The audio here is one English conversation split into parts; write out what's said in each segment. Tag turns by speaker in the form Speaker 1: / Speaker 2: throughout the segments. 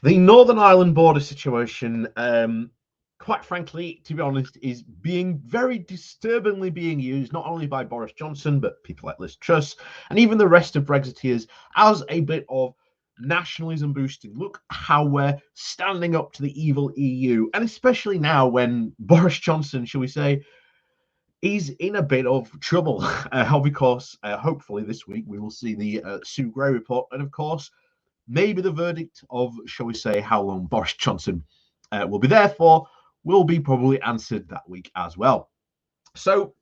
Speaker 1: The Northern Ireland border situation, quite frankly, to be honest, is being very disturbingly being used not only by Boris Johnson, but people like Liz Truss and even the rest of Brexiteers as a bit of nationalism boosting. Look how we're standing up to the evil EU. And especially now when Boris Johnson, shall we say, is in a bit of trouble. Because hopefully this week we will see the Sue Gray report. And of course, maybe the verdict of, shall we say, how long Boris Johnson will be there for will be probably answered that week as well. So,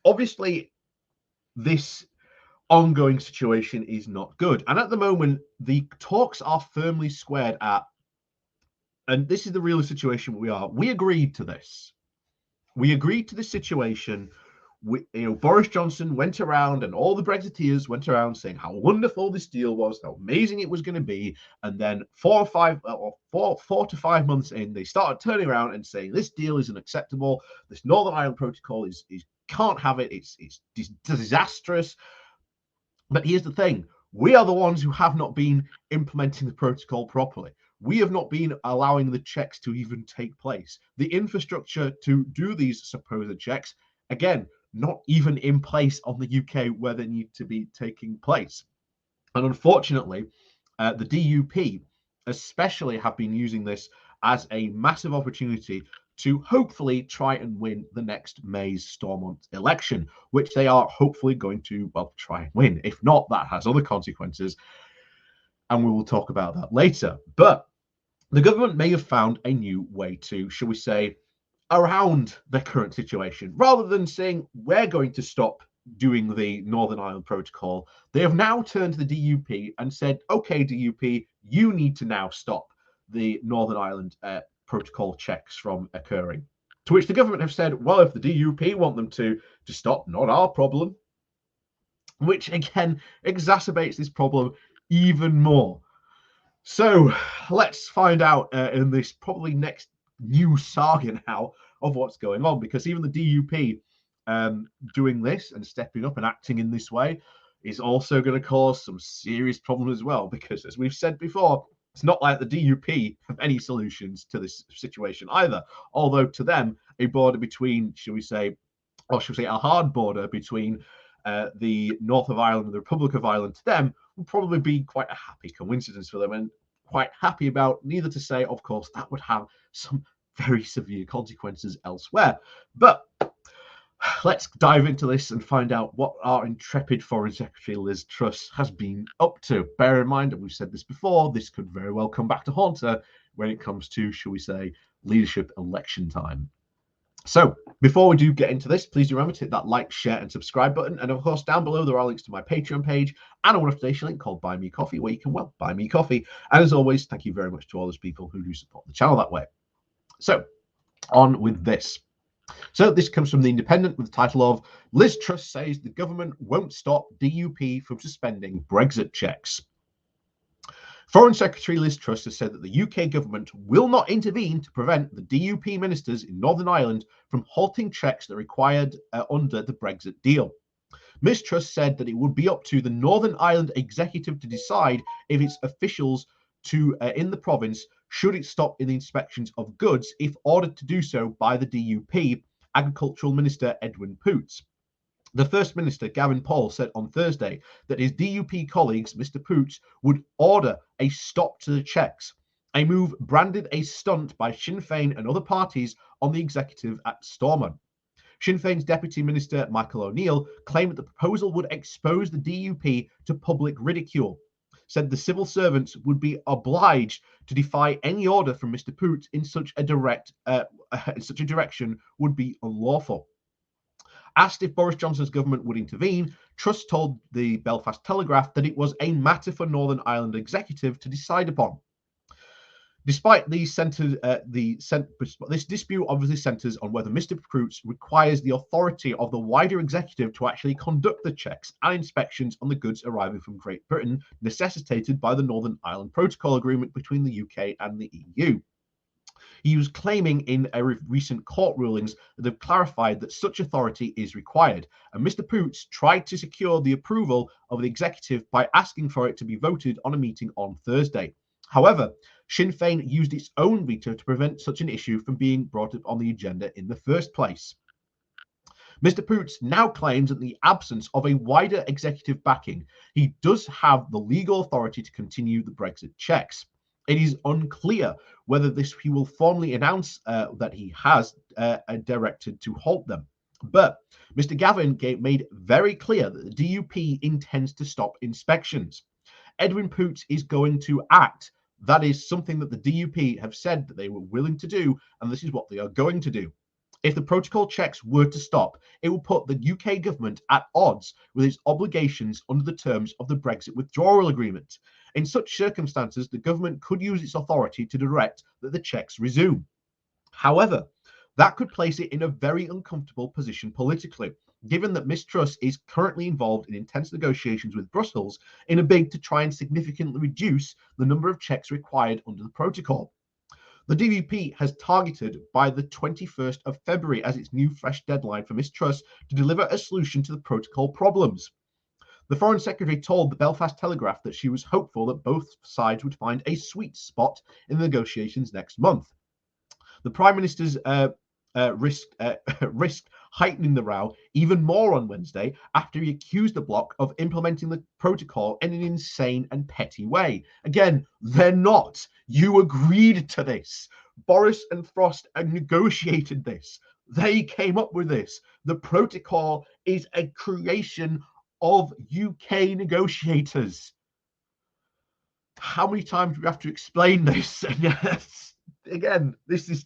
Speaker 1: obviously, this ongoing situation is not good. And at the moment, the talks are firmly squared at, and this is the real situation we are. We agreed to this. We agreed to this situation. Boris Johnson went around and all the Brexiteers went around saying how wonderful this deal was, how amazing it was going to be. And then 4 to 5 months in, they started turning around and saying this deal isn't acceptable. This Northern Ireland Protocol is can't have it. It's disastrous. But here's the thing. We are the ones who have not been implementing the protocol properly. We have not been allowing the checks to even take place. The infrastructure to do these supposed checks, again, not even in place on the UK where they need to be taking place. And unfortunately, the DUP especially have been using this as a massive opportunity to hopefully try and win the next May's Stormont election, which they are hopefully going to, well, try and win. If not, that has other consequences, and we will talk about that later. But the government may have found a new way to, shall we say, around the current situation. Rather than saying we're going to stop doing the Northern Ireland Protocol, they have now turned to the DUP and said, okay, DUP, you need to now stop the Northern Ireland Protocol checks from occurring. To which the government have said, well, if the DUP want them to stop, not our problem. Which again exacerbates this problem even more. So let's find out in this probably next new saga now of what's going on, because even the DUP doing this and stepping up and acting in this way is also going to cause some serious problems as well, because as we've said before, it's not like the DUP have any solutions to this situation either, although to them a border between, shall we say a hard border between the north of Ireland and the Republic of Ireland, to them would probably be quite a happy coincidence for them, and quite happy about, neither to say, of course, that would have some very severe consequences elsewhere. But let's dive into this and find out what our intrepid Foreign Secretary Liz Truss has been up to. Bear in mind, and we've said this before, this could very well come back to haunt her when it comes to, shall we say, leadership election time. So before we do get into this, please do remember to hit that like, share, and subscribe button. And of course, down below, there are links to my Patreon page and a one-off link called Buy Me Coffee, where you can, well, buy me coffee. And as always, thank you very much to all those people who do support the channel that way. So on with this. So this comes from The Independent with the title of Liz Truss says the government won't stop DUP from suspending Brexit checks. Foreign Secretary Liz Truss has said that the UK government will not intervene to prevent the DUP ministers in Northern Ireland from halting checks that are required under the Brexit deal. Ms Truss said that it would be up to the Northern Ireland executive to decide if its officials in the province should stop in the inspections of goods if ordered to do so by the DUP, Agricultural Minister Edwin Poots. The First Minister, Gavin Paul, said on Thursday that his DUP colleagues, Mr Poots, would order a stop to the checks, a move branded a stunt by Sinn Féin and other parties on the executive at Stormont. Sinn Féin's Deputy Minister, Michael O'Neill, claimed that the proposal would expose the DUP to public ridicule, said the civil servants would be obliged to defy any order from Mr Poots in such a direction would be unlawful. Asked if Boris Johnson's government would intervene, Truss told the Belfast Telegraph that it was a matter for Northern Ireland executive to decide upon. Despite this dispute obviously centres on whether Mr Poots requires the authority of the wider executive to actually conduct the checks and inspections on the goods arriving from Great Britain, necessitated by the Northern Ireland Protocol Agreement between the UK and the EU. He was claiming in recent court rulings that have clarified that such authority is required, and Mr Poots tried to secure the approval of the executive by asking for it to be voted on a meeting on Thursday. However, Sinn Féin used its own veto to prevent such an issue from being brought up on the agenda in the first place. Mr. Poots now claims that in the absence of a wider executive backing, he does have the legal authority to continue the Brexit checks. It is unclear whether he will formally announce that he has directed to halt them. But Mr. Gavin made very clear that the DUP intends to stop inspections. Edwin Poots is going to act. That is something that the DUP have said that they were willing to do, and this is what they are going to do. If the protocol checks were to stop, it will put the UK government at odds with its obligations under the terms of the Brexit withdrawal agreement. In such circumstances, the government could use its authority to direct that the checks resume. However, that could place it in a very uncomfortable position politically, given that Liz Truss is currently involved in intense negotiations with Brussels in a bid to try and significantly reduce the number of checks required under the protocol. The DUP has targeted by the 21st of February as its new fresh deadline for Liz Truss to deliver a solution to the protocol problems. The Foreign Secretary told the Belfast Telegraph that she was hopeful that both sides would find a sweet spot in the negotiations next month. The Prime Minister's risked heightening the row even more on Wednesday after he accused the bloc of implementing the protocol in an insane and petty way. Again, they're not. You agreed to this. Boris and Frost negotiated this. They came up with this. The protocol is a creation of UK negotiators. How many times do we have to explain this? Yes. Again, this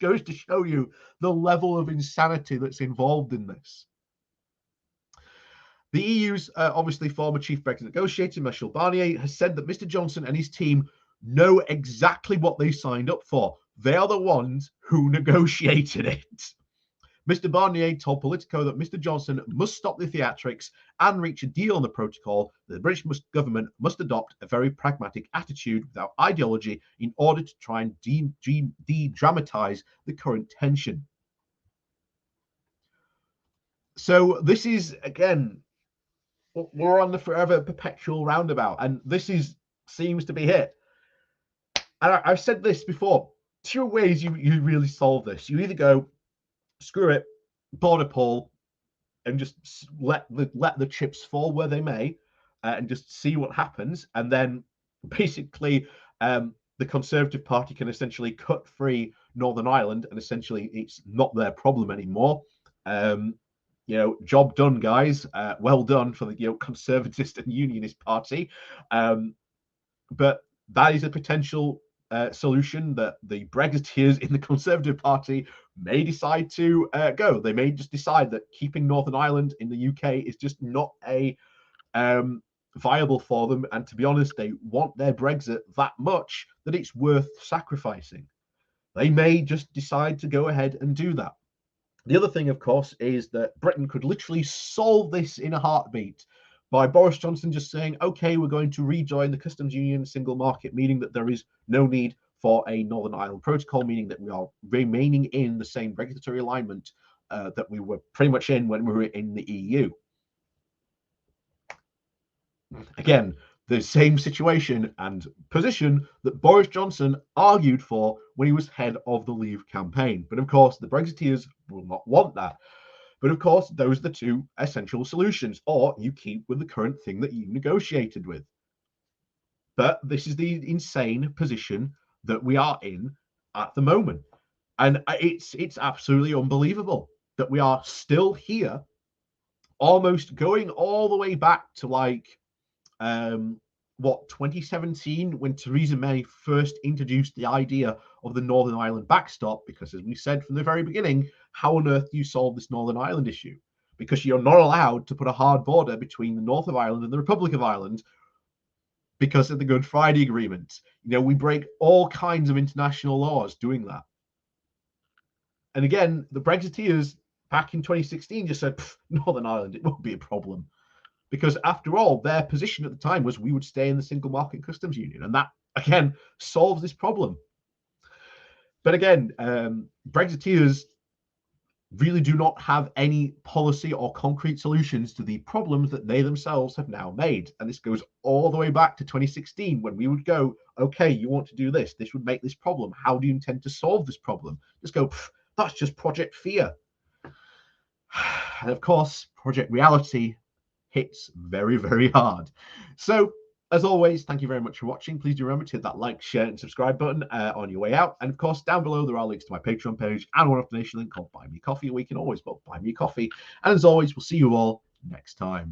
Speaker 1: goes to show you the level of insanity that's involved in this. The EU's obviously former chief Brexit negotiator, Michel Barnier, has said that Mr. Johnson and his team know exactly what they signed up for. They are the ones who negotiated it. Mr. Barnier told Politico that Mr. Johnson must stop the theatrics and reach a deal on the protocol. The British government must adopt a very pragmatic attitude without ideology in order to try and de-dramatize the current tension. So this is, again, we're on the forever perpetual roundabout, and this seems to be it. And I've said this before. Two ways you really solve this. You either go, screw it, board a poll, and just let the chips fall where they may, and just see what happens. And then basically the Conservative Party can essentially cut free Northern Ireland, and essentially it's not their problem anymore. Job done, guys. Well done for the Conservatist and Unionist Party. But that is a potential solution that the Brexiteers in the Conservative Party may decide to go. They may just decide that keeping Northern Ireland in the UK is just not a viable for them. And to be honest, they want their Brexit that much that it's worth sacrificing. They may just decide to go ahead and do that. The other thing, of course, is that Britain could literally solve this in a heartbeat by Boris Johnson just saying, okay, we're going to rejoin the customs union single market, meaning that there is no need for a Northern Ireland protocol, meaning that we are remaining in the same regulatory alignment that we were pretty much in when we were in the EU. Again, the same situation and position that Boris Johnson argued for when he was head of the Leave campaign. But of course, the Brexiteers will not want that. But of course, those are the two essential solutions, or you keep with the current thing that you negotiated with. But this is the insane position that we are in at the moment. And it's absolutely unbelievable that we are still here, almost going all the way back to 2017, when Theresa May first introduced the idea of the Northern Ireland backstop, because as we said from the very beginning, how on earth do you solve this Northern Ireland issue? Because you're not allowed to put a hard border between the North of Ireland and the Republic of Ireland because of the Good Friday Agreement. We break all kinds of international laws doing that. And again, the Brexiteers back in 2016 just said, Northern Ireland, it won't be a problem. Because after all, their position at the time was we would stay in the single market customs union. And that, again, solves this problem. But again, Brexiteers really do not have any policy or concrete solutions to the problems that they themselves have now made. And this goes all the way back to 2016, when we would go, okay, you want to do this, this would make this problem, how do you intend to solve this problem? Just go, that's just Project Fear. And of course, Project Reality hits very, very hard. So as always, thank you very much for watching. Please do remember to hit that like, share, and subscribe button on your way out. And of course, down below, there are links to my Patreon page and one donation link called Buy Me Coffee, where you can always buy me a coffee. And as always, we'll see you all next time.